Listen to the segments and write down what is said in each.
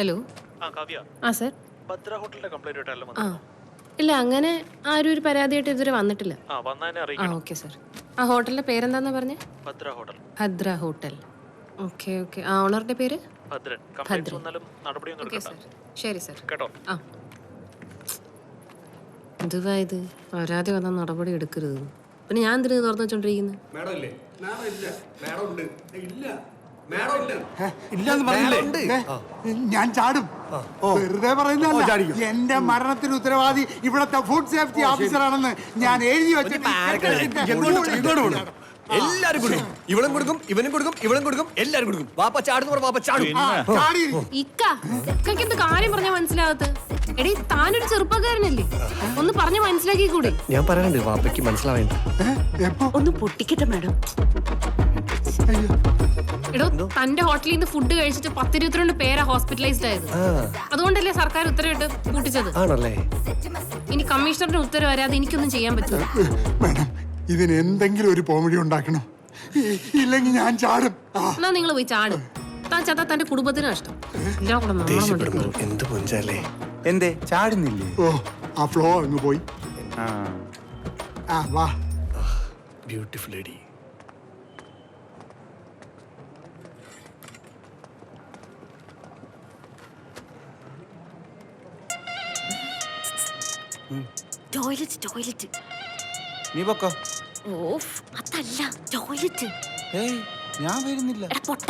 Hello. Kavya, sir. Bhadra ഹോട്ടലിന്റെ complaint ആയിട്ടല്ലോ ഇല്ല, അങ്ങനെ ആരും ഒരു പരാതിയായിട്ട് ഇതുവരെ വന്നിട്ടില്ല. Okay sir. ആ ഹോട്ടലിന്റെ പേരെന്താന്നാ പറഞ്ഞേ? Bhadra hotel. Bhadra hotel. Okay. ആ ഓണറുടെ പേര്? ഭദ്രൻ. Okay sir. ശരി സർ. കേട്ടോ. എന്തുവാ ഇത്? പരാതി വന്നാൽ നടപടി എടുക്കരുത്. പിന്നെ ഞാൻ എന്തിനു തുറന്നു വെച്ചോണ്ടിരിക്കുന്നത്? ഞാൻ ചാടും. വെറുതെ പറയുന്നതല്ല. എന്റെ മരണത്തിന് ഉത്തരവാദി ഇവിടത്തെ ഫുഡ് സേഫ്റ്റി ഓഫീസറാണെന്ന് ഞാൻ എഴുതി വെച്ചിട്ട് എല്ലാരും കൊടുക്കും. ഇവളും കൊടുക്കും, ഇവനും കൊടുക്കും, ഇവളും കൊടുക്കും, എല്ലാരും കൊടുക്കും. വാപ്പ ചാടുന്നു, വാപ്പ ചാടും. ഇക്കെന്ത് കാര്യം പറഞ്ഞാ മനസ്സിലാകത്ത്? എടീ, താനൊരു ചെറുപ്പക്കാരനല്ലേ, ഒന്ന് പറഞ്ഞ് മനസ്സിലാക്കി കൂടെ? ഞാൻ പറയാനുണ്ട്, വാപ്പയ്ക്ക് മനസ്സിലാവേണ്ട. ഒന്ന് പൊട്ടിക്കട്ടെ മാഡം. എടോ, തന്റെ ഹോട്ടലിൽ നിന്ന് ഫുഡ് കഴിച്ചിട്ട് 10-22 പേരാ ഹോസ്പിറ്റലൈസ്ഡ് ആയത്. അതുകൊണ്ടല്ലേ സർക്കാർ ഉത്തരവിട്ട് കൂട്ടിച്ചത്. ഇനി കമ്മീഷണറുടെ ഉത്തരവ് വരാതെ എനിക്കൊന്നും ചെയ്യാൻ പറ്റില്ല. മാഡം, ഇതിന് എന്തെങ്കിലും ഒരു പോംവഴി ഉണ്ടാക്കണം, ഇല്ലെങ്കിൽ ഞാൻ ചാടും. എന്നാ നിങ്ങൾ പോയി ചാടും. താൻ ചത്താ തന്റെ കുടുംബത്തിന് നഷ്ടം. എന്തേ ചാടുന്നില്ലേ? ഓ, ആ ഫ്ലോ അങ്ങ് പോയി. വാ. Beautiful lady. ടോയ്ലറ്റ്. നീ പൊക്കോ. ഓഫ്, അതല്ല ടോയ്ലറ്റ്. ഏയ്, ഞാൻ വരുന്നില്ല. എടാ പൊട്ട,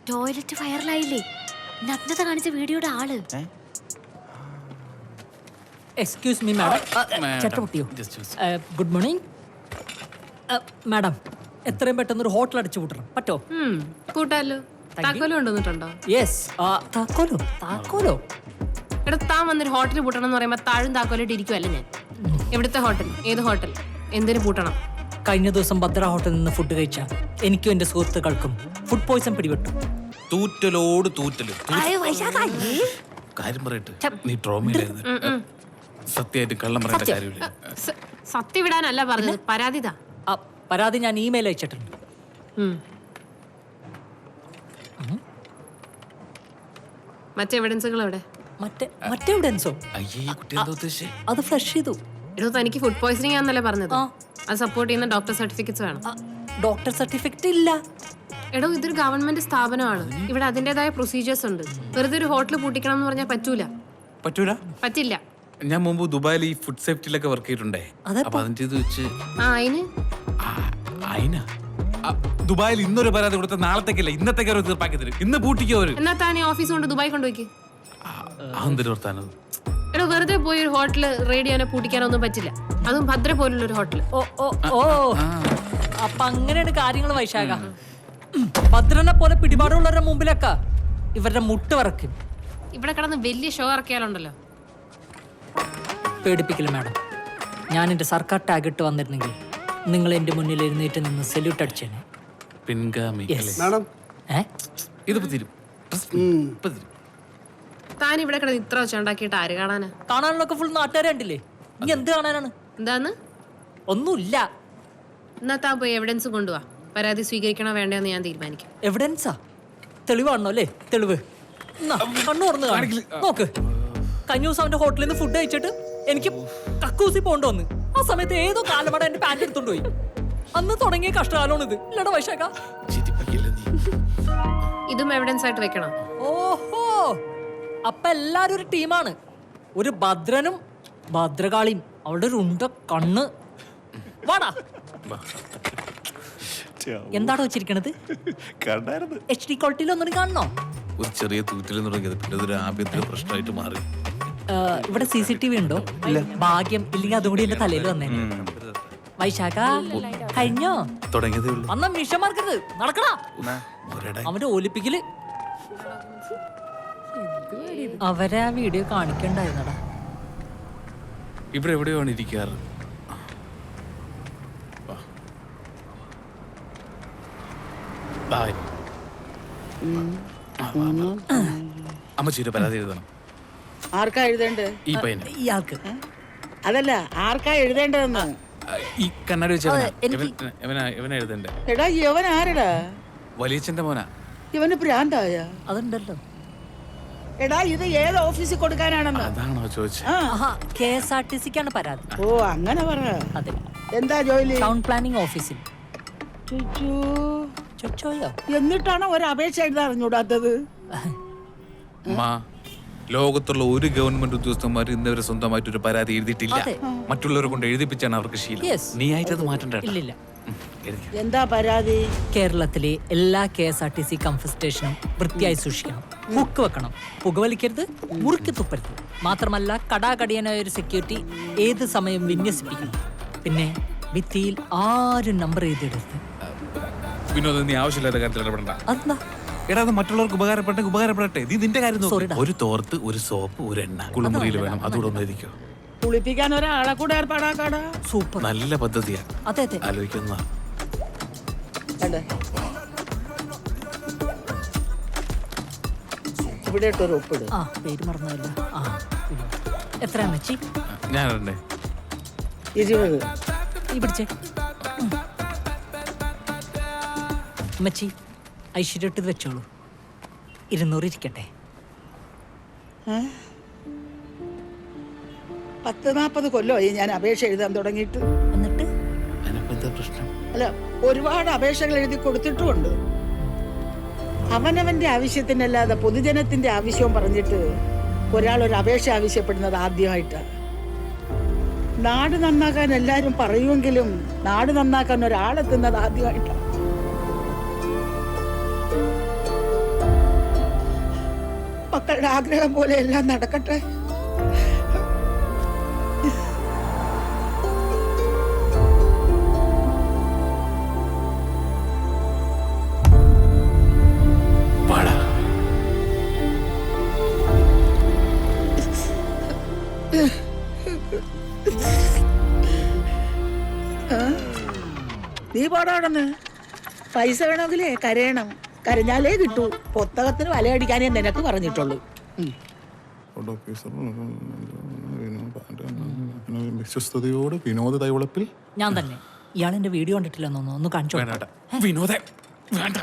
ടോയ്ലറ്റ് വൈറലായില്ലേ? നഗ്നത കാണിച്ച വീഡിയോയുടെ ആള്. Excuse me madam. ചട്ടപൊട്ടിയോ? Good morning madam. എത്രയും പെട്ടെന്ന് ഒരു ഹോട്ടൽ അടിച്ചു കൂട്ടണം, പറ്റോ? കൂട്ടാലോ. താക്കോലും കൊണ്ടുവന്നിട്ടുണ്ടോ? യെസ്. താക്കോലോ? എടാ, താൻ വന്നൊരു ഹോട്ടൽ പൂട്ടണം എന്ന് പറയുമ്പോ താഴും താക്കോലിട്ട് ഇരിക്കുവല്ല ഞാൻ. എവിടുത്തെ ഹോട്ടൽ? ഏത് ഹോട്ടൽ? എന്തിനു പൂട്ടണം? കഴിഞ്ഞ ദിവസം ഭദ്ര ഹോട്ടലിൽ നിന്ന് ഫുഡ് കഴിച്ച എനിക്കും എന്റെ സുഹൃത്തുക്കൾക്കും ഫുഡ് പോയ്സൺ പിടിപെട്ടു. തൂറ്റലോട് തൂറ്റല്. കാര്യം പറയട്ടെ, നീ ട്രോമയിലായിരുന്നു. സത്യമായിട്ട് കള്ളം പറയേണ്ട കാര്യമില്ല. സത്യം വിടാനല്ല പറഞ്ഞത്, പരാതിതാ. പരാതി ഞാൻ ഇമെയിൽ അയച്ചിട്ടുണ്ട്. മറ്റേ എവിഡൻസുകൾ എവിടെ? മറ്റേ എവിഡൻസോ? അത് ഫ്ലഷ് ചെയ്തു. എടോ, തനിക്ക് ഫുഡ് പോയ്സണിംഗ് ആണെന്നല്ലേ പറഞ്ഞത്? അത് സപ്പോർട്ട് ചെയ്യുന്ന ഡോക്ടർ സർട്ടിഫിക്കറ്റ്സ് വേണം. ഡോക്ടർ സർട്ടിഫിക്കറ്റ് ഇല്ല. എടോ, ഇതൊരു ഗവൺമെന്റ് സ്ഥാപനമാണ്. ഇവിടെ അതിന്റേതായ പ്രൊസീജിയേഴ്സ് ഉണ്ട്. വെറുതെ ഒരു ഹോട്ടൽ പൂട്ടിക്കണം എന്ന് പറഞ്ഞാൽ പറ്റില്ല. ഞാൻ മുമ്പ് ദുബായിൽ ഈ ഫുഡ് സേഫ്റ്റിയിലൊക്കെ വർക്ക് ചെയ്തിട്ടുണ്ടേ. അപ്പൊ അതിന്റെ ഇത് വെച്ച് ദുബായിൽ ഇന്നൊരു പരാതി കൊടുത്ത നാളത്തേക്കല്ല ഇന്നത്തേക്ക് അവർ തീർപ്പാക്കി തരും. ഇന്ന് പൂട്ടിക്കോ അവര്. എന്നാ താനേ ഓഫീസ് കൊണ്ട് ദുബായ് കൊണ്ടുപോയി. എടോ, വെറുതെ പോയി ഒരു ഹോട്ടൽ റെയ്ഡ് ചെയ്യാനോ പൂട്ടിക്കാനോ ഒന്നും പറ്റില്ല. അതും ഭദ്ര പോലുള്ള ഒരു ഹോട്ടൽ. അപ്പൊ അങ്ങനെയാണ് കാര്യങ്ങൾ. വൈശാഖ, ഭദ്രനെ പോലെ പിടിപാടുള്ളവരുടെ മുമ്പിലൊക്കെ ഇവരുടെ മുട്ട് വറക്കും. ഇവിടെ കിടന്ന് വലിയ ഷോ ഇറക്കിയാലുണ്ടല്ലോ. പേടിപ്പിക്കില്ല മാഡം. ഞാൻ എന്റെ സർക്കാർ ടാഗ് ഇട്ട് വന്നിരുന്നെങ്കിൽ നിങ്ങൾ എന്റെ മുന്നിൽ എഴുന്നേറ്റ് നിന്ന് സല്യൂട്ട് അടിച്ചേനെ. താൻ ഇവിടെ കിടന്ന് ഇത്ര വെച്ച് ഉണ്ടാക്കിയിട്ട് ആര് കാണാനാ? കാണാനുള്ളൊക്കെ ഫുൾ നാട്ടുകാരെ കണ്ടില്ലേ? നീ എന്ത് കാണാനാണ്? എന്താന്ന്? ഒന്നുമില്ല. എന്നാ താൻ പോയി എവിഡൻസ് കൊണ്ടുപോവാ. പരാതി സ്വീകരിക്കണോ വേണ്ടോന്ന് ഞാൻ തീരുമാനിക്കും. എവിഡൻസാ? തെളിവാണോ? അല്ലേ തെളിവ്? കണ്ണു തുറന്ന് നോക്ക്. കഴിഞ്ഞ ദിവസം അവന്റെ ഹോട്ടലിൽ നിന്ന് ഫുഡ് കഴിച്ചിട്ട് എനിക്ക് കക്കൂസി പോണ്ടോന്ന്. ആ സമയത്ത് ഏതോ കാലമട എന്റെ പാന്റ് എടുത്തോണ്ട് പോയി. അന്ന് തുടങ്ങിയ കഷ്ടകാലമാണ് ഇത്. ഇല്ലടാ വൈശാഖ? ഇതും എവിഡൻസ് ആയിട്ട് വെക്കണം. ഓഹോ, അപ്പൊ എല്ലാരും ഒരു ടീമാണ്. ഒരു ഭദ്രനും ഭദ്രകാളിയും അവളുടെ ഒരു ഉണ്ട കണ്ണ്. വാടാ. എന്താണോ വെച്ചിരിക്കണത്? HD ക്വാളിറ്റിയിൽ ഒന്നും കാണണോ? ഒരു ചെറിയ തൂറ്റിൽ തുടങ്ങിയത് പിന്നെ അതൊരു ആഭ്യന്തര പ്രശ്നമായിട്ട് മാറി. ഇവിടെ CCTV ഉണ്ടോ? ഭാഗ്യം, ഇല്ലെങ്കിൽ അതുകൂടി എന്റെ തലയിൽ വന്നേ. വൈശാഖ, കഴിഞ്ഞോ? തുടങ്ങിയതേ ഉള്ളൂ. അന്ന മിഷമാർക്കരുത്, നടക്കണ. അവന്റെ ഒലിപ്പിക്കല് അവരെ ആ വീഡിയോ കാണിക്കണ്ടായിരുന്നടാ. ഇവിടെ എവിടെയാണ് ഇരിക്കാറ്? അമ്മച്ചീരെ പരാതി എഴുതണം. ആർക്കാ എഴുതേണ്ടത്? ഈ പയ്യന്. ഇയാൾക്ക് അതല്ല, ആർക്കാ എഴുതേണ്ടതെന്ന്. ഈ കണ്ണാടി വെച്ച ഇവനാ എഴുതണ്ടേ? എടാ, ഇവൻ ആരടാ? വലിയച്ഛന്റെ മോനാ. ഇവന് ഭ്രാന്തായ? അതുണ്ടല്ലോ. എടാ ഇത് ഏത് ഓഫീസിൽ കൊടുക്കാനാണെന്ന് അതാണോ ചോദിച്ചത്? ആ KSRTCക്കാണ് പരാതി. ഓ അങ്ങനെ പറ. അതെ, എന്താ ജോലി? ടൗൺ പ്ലാനിംഗ് ഓഫീസിൽ. ചുച്ചൂ. ചൊച്ചോയോ? എന്നിട്ടാണ് ഒരു അപേക്ഷ എഴുതാൻ അറിഞ്ഞൂടാത്തത്? അമ്മ, ലോകത്തുള്ള ഒരു ഗവൺമെന്റ് ഉദ്യോഗസ്ഥന്മാർ ഇന്നവരെ സ്വന്തമായിട്ട് ഒരു പരാതി എഴുതിയിട്ടില്ല. അതെ. മറ്റുള്ളവരെ കൊണ്ട് എഴുതിപ്പിച്ചാണ് അവർക്ക് ശീലം. Yes. നീ ആയിട്ടത് മാറ്റണ്ട കേട്ടോ. ഇല്ലില്ല. എന്താ പരാതി? കേരളത്തിലെ എല്ലാ KSRTC കംഫർട്ട് സ്റ്റേഷനും വൃത്തിയായി സൂക്ഷിക്കണം. ഹുക്ക് വെക്കണം, പുകവലിക്കരുത്, മുറുക്കി തുപ്പരുത്. മാത്രമല്ല കടാകടിയനായ ഒരു സെക്യൂരിറ്റി ഏത് സമയം വിന്യസിപ്പിക്കണം. പിന്നെ ഭിത്തിയിൽ ആരും നമ്പർ എഴുതിയിടരുത്. വിനോദം, നീ ആവശ്യമില്ലാത്ത കാര്യത്തിൽ ഇടപെടണ്ട. അതെന്താ? എടാ, അത് മറ്റുള്ളവർക്ക് ഉപകാരപ്പെടട്ടെ. നീ നിന്റെ കാര്യം നോക്ക്. Sorry ടാ. ഒരു തോർത്ത്, ഒരു സോപ്പ്, ഒരു എണ്ണ കുളിമുറിയിൽ വേണം. അതുകൂടെ ഒന്ന് എഴുതിക്കോ. കുളിപ്പിക്കാൻ ഒരാളെ കൂടെ ഏർപ്പാടാക്കാടാ. സൂപ്പർ. നല്ല പദ്ധതിയാ. അതെ അതെ. ആലോചിക്കുന്ന കണ്ടേ? ഇവിടെ ഇട്ടൊരു ഒപ്പിട്. ആ പേര് മറന്നല്ല. ആ എത്രയാ മച്ചി? ഞാനുണ്ടേ. 20. ഈ പിടിച്ചേ. മച്ചി ഐശ്വര്യ ഇട്ട് വെച്ചോളൂ. 200 ഇരിക്കട്ടെ. 40-40 കൊല്ലമായി ഞാൻ അപേക്ഷ എഴുതാൻ തുടങ്ങിയിട്ട്. എന്നിട്ട് അതിനെന്താ പ്രശ്നം? അല്ല, ഒരുപാട് അപേക്ഷകൾ എഴുതി കൊടുത്തിട്ടുമുണ്ട്. അവനവന്റെ ആവശ്യത്തിനല്ലാതെ പൊതുജനത്തിന്റെ ആവശ്യവും പറഞ്ഞിട്ട് ഒരാൾ ഒരു അപേക്ഷ ആവശ്യപ്പെടുന്നത് ആദ്യമായിട്ടാണ്. നാട് നന്നാക്കാൻ എല്ലാവരും പറയുമെങ്കിലും നാട് നന്നാക്കാൻ ഒരാളെത്തുന്നത് ആദ്യമായിട്ടാണ്. മക്കളുടെ ആഗ്രഹം പോലെ എല്ലാം നടക്കട്ടെ. നീ പാടാണെന്ന് പൈസ വേണമെങ്കിലേ കരയണം. കരഞ്ഞാലേ കിട്ടൂ. പുസ്തകത്തിന് വലയടിക്കാനേ നിനക്ക് പറഞ്ഞിട്ടുള്ളൂ. വിശ്വസ്തയോട് വിനോദ തൈവളപ്പിൽ ഞാൻ തന്നെ. ഇയാളെന്റെ വീഡിയോ കണ്ടിട്ടില്ലെന്നോ? ഒന്ന് കാണിച്ചോ. വിനോദ വേണ്ട.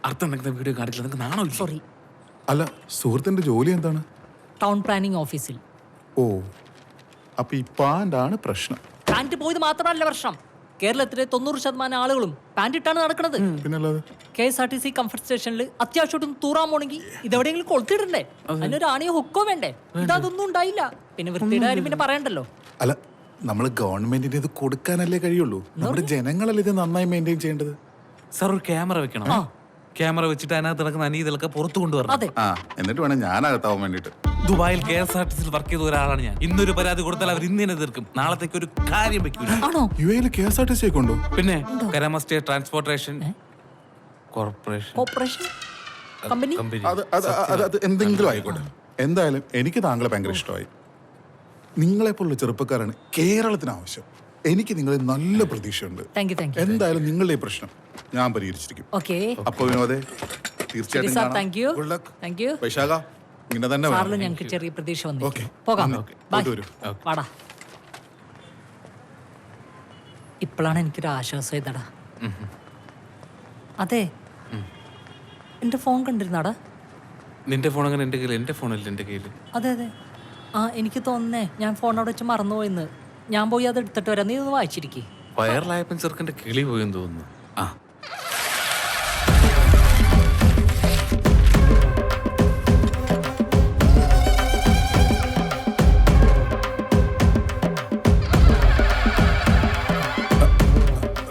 അർത്ഥം ഉണ്ടെങ്കിൽ വീഡിയോ കാണിച്ചില്ല. നിങ്ങൾക്ക് നാണോ? സോറി. അല്ല, സുഹൃത്തിന്റെ ജോലി എന്താണ്? ടൗൺ പ്ലാനിംഗ് ഓഫീസിൽ. ഓ, അപ്പൊ ഈ പാൻ്റാണ് പ്രശ്നം. പാന്റ് പോയത് മാത്രമല്ല പ്രശ്നം. കേരളത്തിലെ 90% ആളുകളും പാന്റ് ഇട്ടാണ് നടക്കുന്നത്. പിന്നല്ലാതെ KSRTC കംഫർട്ട് സ്റ്റേഷനിൽ അത്യാവശ്യമായിട്ടും തൂറാൻ പോണെങ്കിൽ ഇതെവിടെയെങ്കിലും കൊളുത്തിടണ്ടേ? അതിനൊരു ആണിയോ ഹുക്കോ വേണ്ടേ? ഇതൊന്നും ഉണ്ടായില്ല. പിന്നെ വൃത്തിയുടെ കാര്യം പിന്നെ പറയണ്ടല്ലോ. അല്ല, നമ്മൾ ഗവൺമെന്റിന് ഇത് കൊടുക്കാനല്ലേ കഴിയുള്ളൂ. നമ്മുടെ ജനങ്ങളല്ലേ ഇത് നന്നായി മെയിൻറ്റെയിൻ ചെയ്യേണ്ടത്. സാർ, ഒരു ക്യാമറ വെക്കണം. ക്യാമറ വെച്ചിട്ട് അതിനകത്ത് നടക്കുന്ന അനീതികളൊക്കെ പുറത്തു കൊണ്ടുവരണം. അതെ. ആ, എന്നിട്ട് വേണം ഞാനകത്താവാൻ വേണ്ടിട്ട്. ദുബായിൽ KSRTC വർക്ക് ചെയ്ത ഒരാളാണ് ഞാൻ. ഇന്നൊരു പരാതി കൊടുത്താൽ അവർ ഇന്ന് തന്നെ തീർക്കും. നാളത്തേക്ക് ഒരു കാര്യം വെക്കൂല. ആണോ? UAE KSRTC ഒക്കെ ഉണ്ടോ? പിന്നെ Karama state transportation corporation corporation company. അത് എന്തെങ്കിലും ആയിക്കോട്ടെ. എന്തായാലും എനിക്ക് താങ്കളെ ഭയങ്കര ഇഷ്ടമായി. നിങ്ങളെപ്പോലുള്ള ചെറുപ്പക്കാരാണ് കേരളത്തിന് ആവശ്യം. എനിക്ക് നിങ്ങളിൽ നല്ല പ്രതീക്ഷയുണ്ട്. Thank you. എന്തായാലും നിങ്ങളുടെ ഈ പ്രശ്നം ഞാൻ പരിഹരിച്ചിരിക്കും. ഓക്കെ. അപ്പൊ വിനോദേ, തീർച്ചയായിട്ടും സാർ, കാണാം. Thank you. Good luck. Thank you. വൈശാഖ, ഇങ്ങനെ തന്നെ വേണം. സാറിൽ ഞങ്ങൾക്ക് ചെറിയ പ്രതീക്ഷ വന്നു. ഓക്കെ. പോകാം. ഓക്കെ. ബൈ. കൊണ്ടുവരൂ. വാടാ. ഇപ്പോഴാണ് എനിക്കൊരു ആശ്വാസം ചെയ്തടാ. അതെ, എന്റെ ഫോൺ കണ്ടിരുന്നാടാ. നിന്റെ ഫോൺ അങ്ങനെ എന്റെ കയ്യിൽ? എന്റെ ഫോണല്ല എന്റെ കയ്യിൽ. അതെ അതെ. ആ, എനിക്ക് തോന്നുന്നേ ഞാൻ ഫോൺ അവിടെ വെച്ച് മറന്നുപോയിന്ന്. ഞാൻ പോയി അത് എടുത്തിട്ട് വരാം. നീ ഒന്ന് വായിച്ചിരിക്കേ. വയറിലായപ്പൻ ചെറുക്കന്റെ കിളി പോയെന്ന് തോന്നുന്നു. ആ,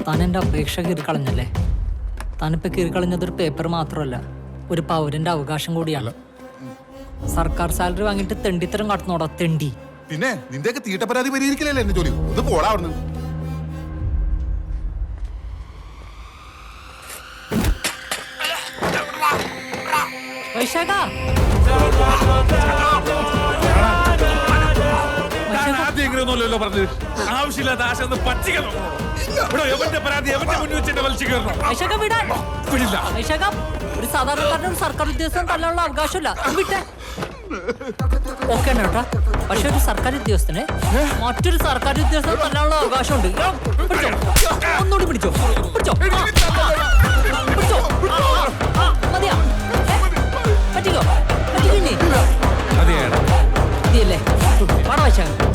താൻ എൻ്റെ അപേക്ഷ കീറിക്കളഞ്ഞല്ലേ? താനിപ്പോൾ കീറിക്കളഞ്ഞതൊരു പേപ്പർ മാത്രമല്ല, ഒരു പൗരന്റെ അവകാശം കൂടിയാണ്. സർക്കാർ സാലറി വാങ്ങിയിട്ട് തെണ്ടിത്തരം കാട്ടുന്നോടാ തെണ്ടി. പിന്നെ നിന്റെയൊക്കെ തീട്ടപ്പരാതി പരിഹരിക്കലല്ലേ എന്റെ ജോലി. ഇത് പോടാ അവിടുന്ന്. വൈശാഖ, ആദ്യം എങ്ങനെയൊന്നുമല്ലോ പറഞ്ഞത്. ആവശ്യമില്ലാത്ത ആശ പറ്റിക്കണം. എവന്റെ പരാതി എവന്റെ മുന്നിൽ വെച്ചിട്ട് വലിച്ചു കയറണം. വൈശാഖ വിടാൻ. വൈശാഖ, ഒരു സാധാരണക്കാരനും ഒരു സർക്കാർ ഉദ്യോഗസ്ഥനും തല്ലാനുള്ള അവകാശമില്ല. വിട്ടെ. ഓക്കെ കേട്ടാ. പക്ഷെ ഒരു സർക്കാർ ഉദ്യോഗസ്ഥന് മറ്റൊരു സർക്കാർ ഉദ്യോഗസ്ഥന് തല്ലാനുള്ള അവകാശമുണ്ട്. പിടിച്ചോ, ഒന്നുകൂടി പിടിച്ചോ. പിടിച്ചോ, പിടിച്ചോ. മതിയാ? പറ്റിക്കോ? പറ്റിക്കില്ലേ? ആശാൻ